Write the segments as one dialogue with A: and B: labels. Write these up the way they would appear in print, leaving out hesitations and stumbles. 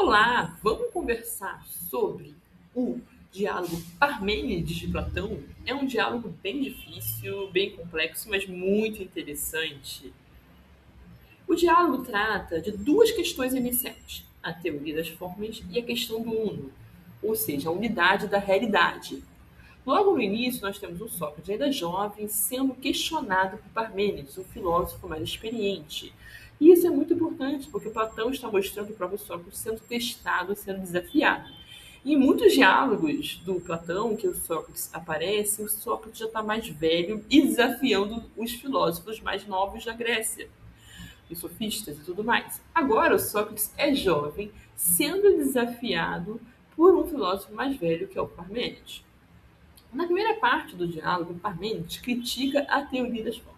A: Olá, vamos conversar sobre o diálogo Parmênides de Platão? É um diálogo bem difícil, bem complexo, mas muito interessante. O diálogo trata de duas questões iniciais: a teoria das formas e a questão do uno, ou seja, a unidade da realidade. Logo no início, nós temos o Sócrates, ainda jovem, sendo questionado por Parmênides, um filósofo mais experiente. E isso é muito importante, porque Platão está mostrando o próprio Sócrates sendo testado, sendo desafiado. E em muitos diálogos do Platão, que o Sócrates aparece, o Sócrates já está mais velho e desafiando os filósofos mais novos da Grécia, os sofistas e tudo mais. Agora, o Sócrates é jovem, sendo desafiado por um filósofo mais velho, que é o Parmênides. Na primeira parte do diálogo, Parmênides critica a teoria das formas.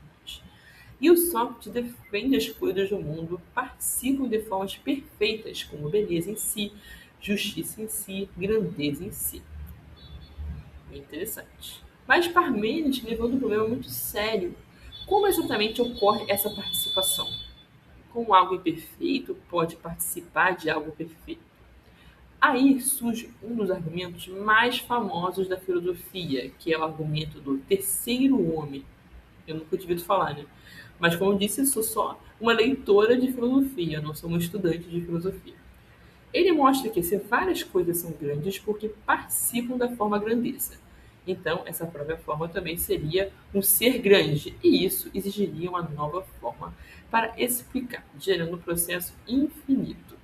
A: E o Sócrates defende as coisas do mundo participam de formas perfeitas, como beleza em si, justiça em si, grandeza em si. É interessante. Mas Parmênides levanta um problema muito sério. Como exatamente ocorre essa participação? Como algo imperfeito pode participar de algo perfeito? Aí surge um dos argumentos mais famosos da filosofia, que é o argumento do terceiro homem. Eu nunca tinha ouvido falar, né? Mas, como eu disse, eu sou só uma leitora de filosofia, não sou uma estudante de filosofia. Ele mostra que se várias coisas são grandes porque participam da forma grandeza. Então, essa própria forma também seria um ser grande, e isso exigiria uma nova forma para explicar, gerando um processo infinito.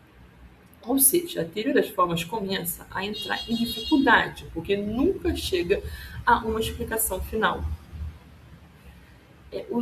A: Ou seja, a teoria das formas começa a entrar em dificuldade, porque nunca chega a uma explicação final.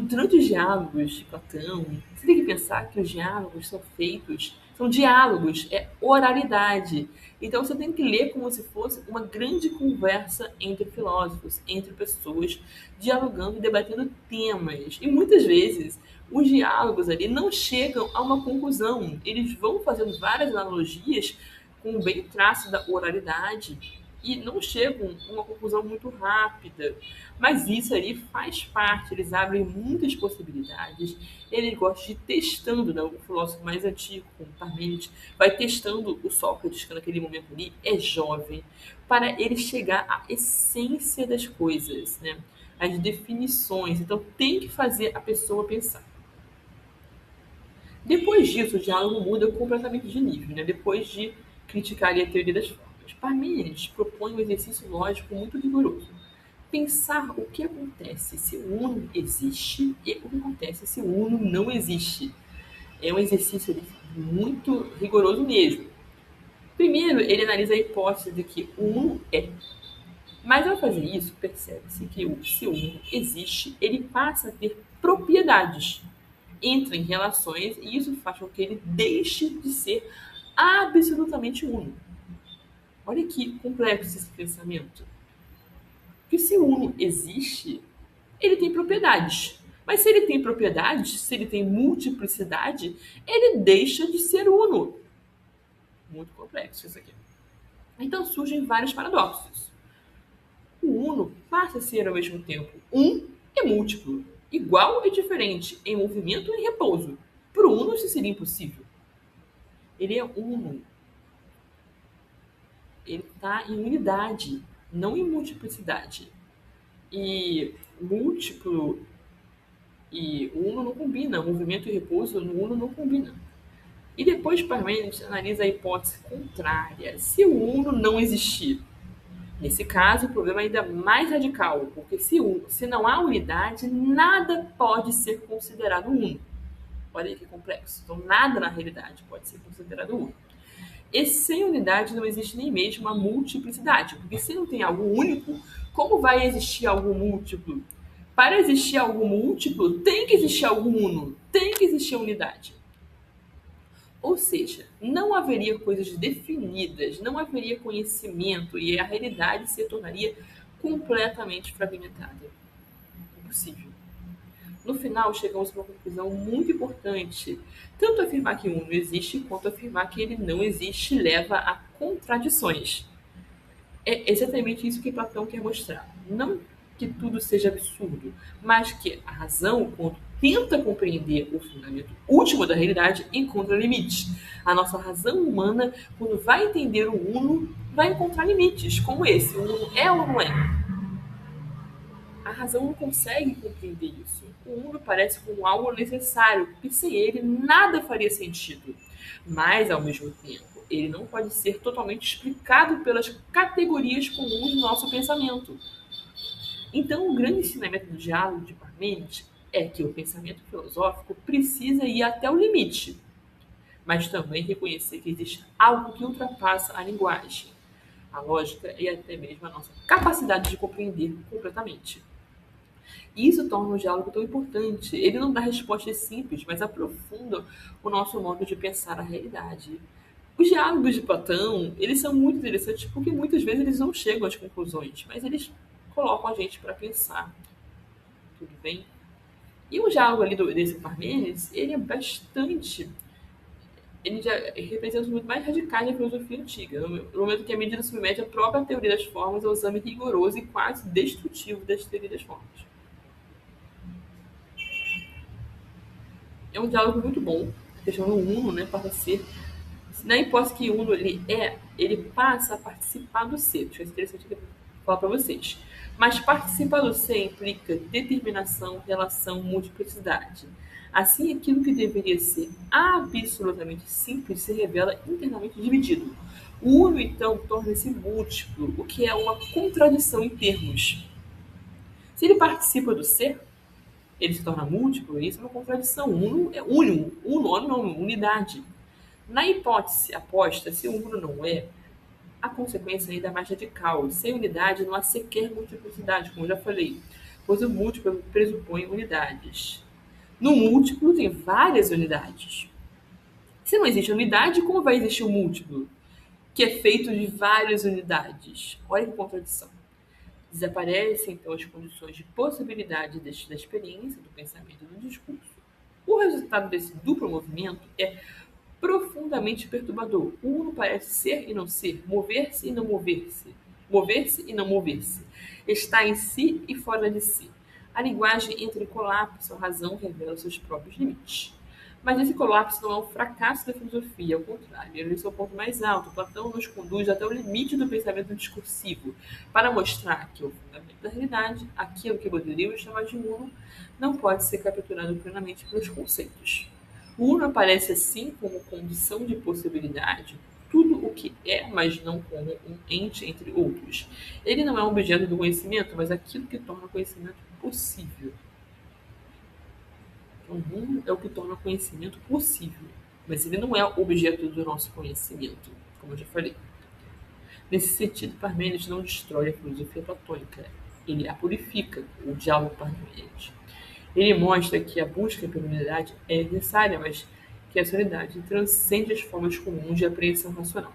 A: Durante os diálogos de Platão, você tem que pensar que os diálogos são feitos, são diálogos, é oralidade. Então você tem que ler como se fosse uma grande conversa entre filósofos, entre pessoas, dialogando e debatendo temas. E muitas vezes os diálogos ali não chegam a uma conclusão. Eles vão fazendo várias analogias com bem traço da oralidade e não chegam a uma conclusão muito rápida. Mas isso ali faz parte, eles abrem muitas possibilidades. Ele gosta de ir testando, né? O filósofo mais antigo, como Parmênides, vai testando o Sócrates, que naquele momento ali é jovem, para ele chegar à essência das coisas, né? As definições. Então tem que fazer a pessoa pensar. Depois disso, o diálogo muda completamente de nível, né? Depois de criticar ali a teoria das formas. Parmênides propõe um exercício lógico muito rigoroso. Pensar o que acontece se o uno existe e o que acontece se o uno não existe. É um exercício ali muito rigoroso mesmo. Primeiro, ele analisa a hipótese de que o uno é. Mas ao fazer isso, percebe-se que se o uno existe, ele passa a ter propriedades, entra em relações e isso faz com que ele deixe de ser absolutamente uno. Olha que complexo esse pensamento. Porque se o uno existe, ele tem propriedades. Mas se ele tem propriedades, se ele tem multiplicidade, ele deixa de ser uno. Muito complexo isso aqui. Então surgem vários paradoxos. O uno passa a ser ao mesmo tempo um e múltiplo, igual e diferente, em movimento e repouso. Para o uno isso seria impossível. Ele é uno. Ele está em unidade, não em multiplicidade. E múltiplo e o uno não combina, movimento e repouso no uno não combina. E depois Parmênides analisa a hipótese contrária, se o uno não existir. Nesse caso, o problema é ainda mais radical, porque se não há unidade, nada pode ser considerado uno. Olha aí que complexo. Então, nada na realidade pode ser considerado uno. E sem unidade não existe nem mesmo a multiplicidade, porque se não tem algo único, como vai existir algo múltiplo? Para existir algo múltiplo, tem que existir algo uno, tem que existir a unidade. Ou seja, não haveria coisas definidas, não haveria conhecimento e a realidade se tornaria completamente fragmentada. Impossível. No final, chegamos a uma conclusão muito importante. Tanto afirmar que um não existe, quanto afirmar que ele não existe leva a contradições. É exatamente isso que Platão quer mostrar. Não que tudo seja absurdo, mas que a razão, tenta compreender o fundamento último da realidade, encontra limites. A nossa razão humana, quando vai entender o uno, vai encontrar limites, como esse. O uno é ou não é? A razão não consegue compreender isso. O uno parece como algo necessário, porque sem ele nada faria sentido. Mas, ao mesmo tempo, ele não pode ser totalmente explicado pelas categorias comuns do nosso pensamento. Então, o grande ensinamento do diálogo de Parmênides é que o pensamento filosófico precisa ir até o limite, mas também reconhecer que existe algo que ultrapassa a linguagem, a lógica e até mesmo a nossa capacidade de compreender completamente. E isso torna o diálogo tão importante. Ele não dá respostas simples, mas aprofunda o nosso modo de pensar a realidade. Os diálogos de Platão, eles são muito interessantes porque muitas vezes eles não chegam às conclusões, mas eles colocam a gente para pensar. Tudo bem? E o diálogo ali desse Parmênides, ele é bastante. Ele já representa os muito mais radicais da filosofia antiga, no momento que a medida submete a própria teoria das formas ao exame rigoroso e quase destrutivo das teorias das formas. É um diálogo muito bom. A questão do uno, né, passa a ser. Na hipótese que o uno ele passa a participar do ser. Acho que é interessante falar para vocês. Mas participar do ser implica determinação, relação, multiplicidade. Assim, aquilo que deveria ser absolutamente simples se revela internamente dividido. O uno, então, torna-se múltiplo, o que é uma contradição em termos. Se ele participa do ser, ele se torna múltiplo, isso é uma contradição. Uno é uno não, unidade. Na hipótese aposta, se o uno não é, a consequência é ainda mais radical. Sem unidade não há sequer multiplicidade, como eu já falei, pois o múltiplo pressupõe unidades. No múltiplo tem várias unidades. Se não existe unidade, como vai existir o múltiplo, que é feito de várias unidades? Olha que contradição. Desaparecem, então, as condições de possibilidade da experiência, do pensamento e do discurso. O resultado desse duplo movimento é profundamente perturbador. O uno parece ser e não ser, mover-se e não mover-se, mover-se e não mover-se, está em si e fora de si. A linguagem entra em colapso, a razão revela seus próprios limites. Mas esse colapso não é um fracasso da filosofia, ao contrário, ele é o seu ponto mais alto. Platão nos conduz até o limite do pensamento discursivo, para mostrar que o fundamento da realidade, aquilo que Baudrillard chama de uno, não pode ser capturado plenamente pelos conceitos. O uno aparece assim como condição de possibilidade, tudo o que é, mas não como um ente entre outros. Ele não é um objeto do conhecimento, mas aquilo que torna o conhecimento possível. Então, o mundo é o que torna o conhecimento possível, mas ele não é o objeto do nosso conhecimento, como eu já falei. Nesse sentido, Parmênides não destrói a filosofia platônica, ele a purifica, o diálogo Parmênides. Ele mostra que a busca pela unidade é necessária, mas que essa unidade transcende as formas comuns de apreensão racional.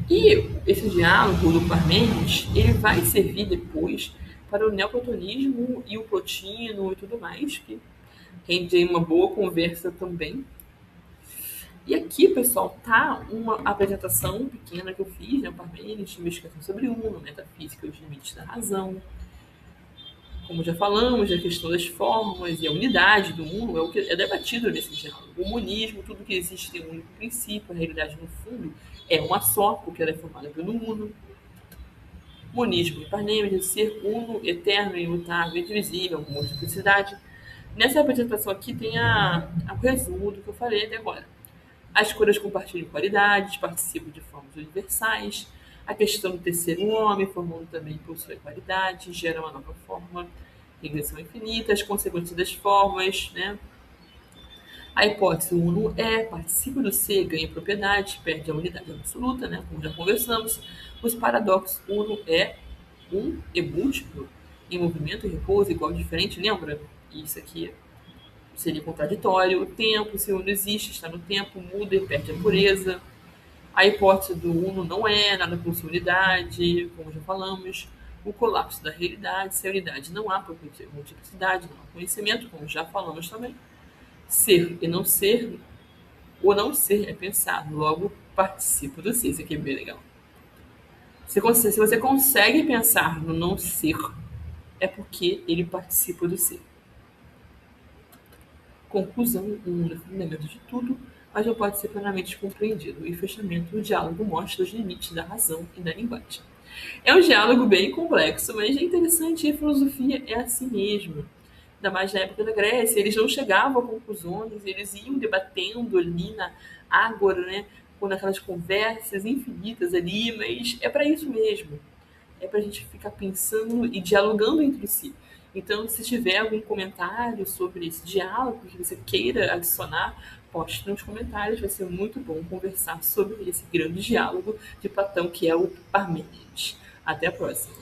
A: E esse diálogo do Parmênides, ele vai servir depois para o neoplatonismo e o plotino e tudo mais, que rende uma boa conversa também. E aqui, pessoal, tá uma apresentação pequena que eu fiz, né, Parmênides, investigação sobre Uno, metafísica e os limites da razão. Como já falamos, a questão das formas e a unidade do Uno é o que é debatido nesse diálogo. O monismo, tudo que existe tem um único princípio, a realidade, no fundo, é uma só, porque ela é formada pelo Uno. Monismo e Parmênides, ser uno, eterno, imutável, indivisível, com multiplicidade. Nessa apresentação aqui tem o resumo do que eu falei até agora. As cores compartilham qualidades, participam de formas universais. A questão do terceiro homem, formando também possui qualidade, gera uma nova forma, regressão infinita, as consequências das formas, né? A hipótese uno é, participa do ser, ganha propriedade, perde a unidade absoluta, né? Como já conversamos. Os paradoxos uno é um e múltiplo, em movimento e repouso igual e diferente, lembra? Isso aqui seria contraditório. O tempo, se o uno existe, está no tempo, muda e perde a pureza. A hipótese do uno não é, nada possui unidade, como já falamos. O colapso da realidade, se a unidade não há multiplicidade, não há conhecimento, como já falamos também. Ser e não ser, o não ser é pensado, logo participo do ser. Isso aqui é bem legal. Se você consegue pensar no não ser, é porque ele participa do ser. Conclusão, o mundo é fundamento de tudo, mas não pode ser plenamente compreendido. E fechamento, o diálogo mostra os limites da razão e da linguagem. É um diálogo bem complexo, mas é interessante, e a filosofia é assim mesmo. Ainda mais na época da Grécia, eles não chegavam a conclusões, eles iam debatendo ali na ágora, né? Ou naquelas conversas infinitas ali, mas é para isso mesmo. É para a gente ficar pensando e dialogando entre si. Então, se tiver algum comentário sobre esse diálogo que você queira adicionar, poste nos comentários, vai ser muito bom conversar sobre esse grande diálogo de Platão, que é o Parmênides. Até a próxima!